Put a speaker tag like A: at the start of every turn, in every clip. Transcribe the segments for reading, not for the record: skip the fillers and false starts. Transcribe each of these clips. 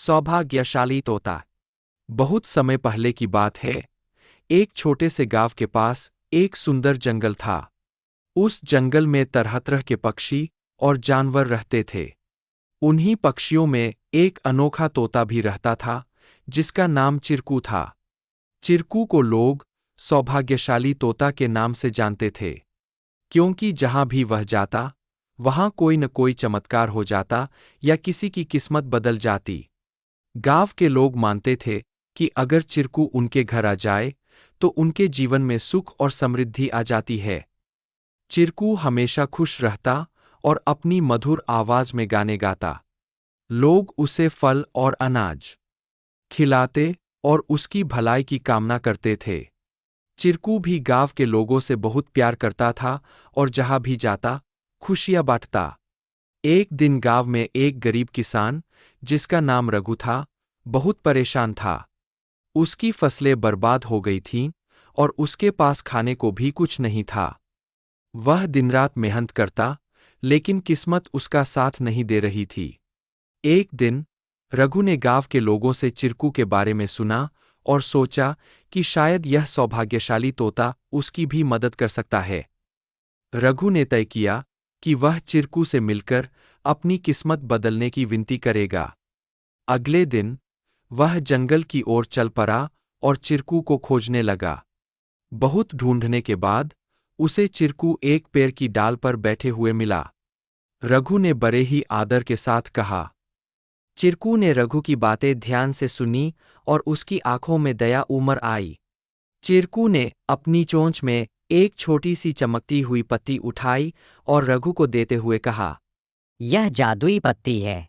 A: सौभाग्यशाली तोता। बहुत समय पहले की बात है। एक छोटे से गांव के पास एक सुंदर जंगल था। उस जंगल में तरह तरह के पक्षी और जानवर रहते थे। उन्हीं पक्षियों में एक अनोखा तोता भी रहता था, जिसका नाम चिरकू था। चिरकू को लोग सौभाग्यशाली तोता के नाम से जानते थे, क्योंकि जहां भी वह जाता, वहां कोई न कोई चमत्कार हो जाता या किसी की किस्मत बदल जाती। गांव के लोग मानते थे कि अगर चिरकू उनके घर आ जाए, तो उनके जीवन में सुख और समृद्धि आ जाती है। चिरकू हमेशा खुश रहता और अपनी मधुर आवाज में गाने गाता। लोग उसे फल और अनाज खिलाते और उसकी भलाई की कामना करते थे। चिरकू भी गांव के लोगों से बहुत प्यार करता था और जहां भी जाता, खुशियां बांटता। एक दिन गांव में एक गरीब किसान, जिसका नाम रघु था, बहुत परेशान था। उसकी फसलें बर्बाद हो गई थीं और उसके पास खाने को भी कुछ नहीं था। वह दिनरात मेहनत करता, लेकिन किस्मत उसका साथ नहीं दे रही थी। एक दिन रघु ने गांव के लोगों से चिरकू के बारे में सुना और सोचा कि शायद यह सौभाग्यशाली तोता उसकी भी मदद कर सकता है। रघु ने तय किया कि वह चिरकू से मिलकर अपनी किस्मत बदलने की विनती करेगा। अगले दिन वह जंगल की ओर चल पड़ा और चिरकू को खोजने लगा। बहुत ढूंढने के बाद उसे चिरकू एक पेड़ की डाल पर बैठे हुए मिला। रघु ने बड़े ही आदर के साथ कहा। चिरकू ने रघु की बातें ध्यान से सुनी और उसकी आंखों में दया उमड़ आई। चिरकू ने अपनी चोंच में एक छोटी सी चमकती हुई पत्ती उठाई और रघु को देते हुए कहा,
B: यह जादुई पत्ती है।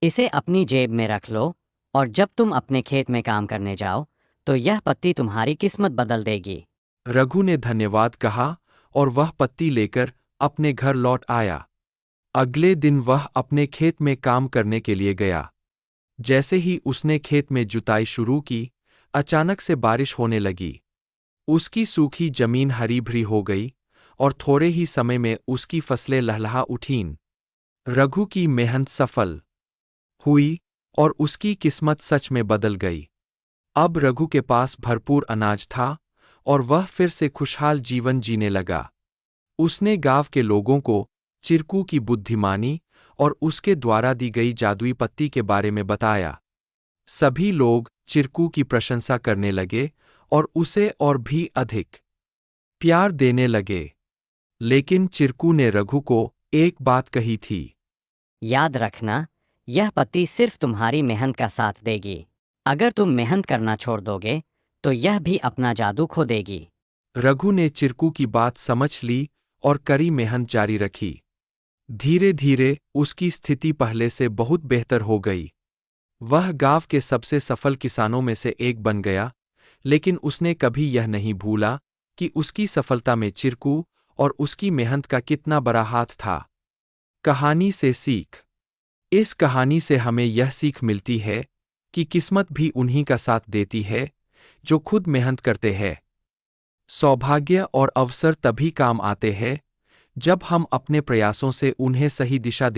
B: इसे अपनी जेब में रख लो और जब तुम अपने खेत में काम करने जाओ, तो यह पत्ती तुम्हारी किस्मत बदल देगी।
A: रघु ने धन्यवाद कहा और वह पत्ती लेकर अपने घर लौट आया। अगले दिन वह अपने खेत में काम करने के लिए गया। जैसे ही उसने खेत में जुताई शुरू की, अचानक से बारिश होने लगी। उसकी सूखी जमीन हरी भरी हो गई और थोड़े ही समय में उसकी फसलें लहलहा उठीं। रघु की मेहनत सफल हुई और उसकी किस्मत सच में बदल गई। अब रघु के पास भरपूर अनाज था और वह फिर से खुशहाल जीवन जीने लगा। उसने गांव के लोगों को चिरकू की बुद्धिमानी और उसके द्वारा दी गई जादुई पत्ती के बारे में बताया। सभी लोग चिरकू की प्रशंसा करने लगे और उसे और भी अधिक प्यार देने लगे। लेकिन चिरकू ने रघु को एक बात कही थी।
B: याद रखना, यह पत्ती सिर्फ तुम्हारी मेहनत का साथ देगी। अगर तुम मेहनत करना छोड़ दोगे, तो यह भी अपना जादू खो देगी।
A: रघु ने चिरकू की बात समझ ली और कड़ी मेहनत जारी रखी। धीरे धीरे उसकी स्थिति पहले से बहुत बेहतर हो गई। वह गांव के सबसे सफल किसानों में से एक बन गया, लेकिन उसने कभी यह नहीं भूला कि उसकी सफलता में चिरकू और उसकी मेहनत का कितना बड़ा हाथ था। कहानी से सीख। इस कहानी से हमें यह सीख मिलती है कि किस्मत भी उन्हीं का साथ देती है, जो खुद मेहनत करते हैं। सौभाग्य और अवसर तभी काम आते हैं, जब हम अपने प्रयासों से उन्हें सही दिशा देते हैं।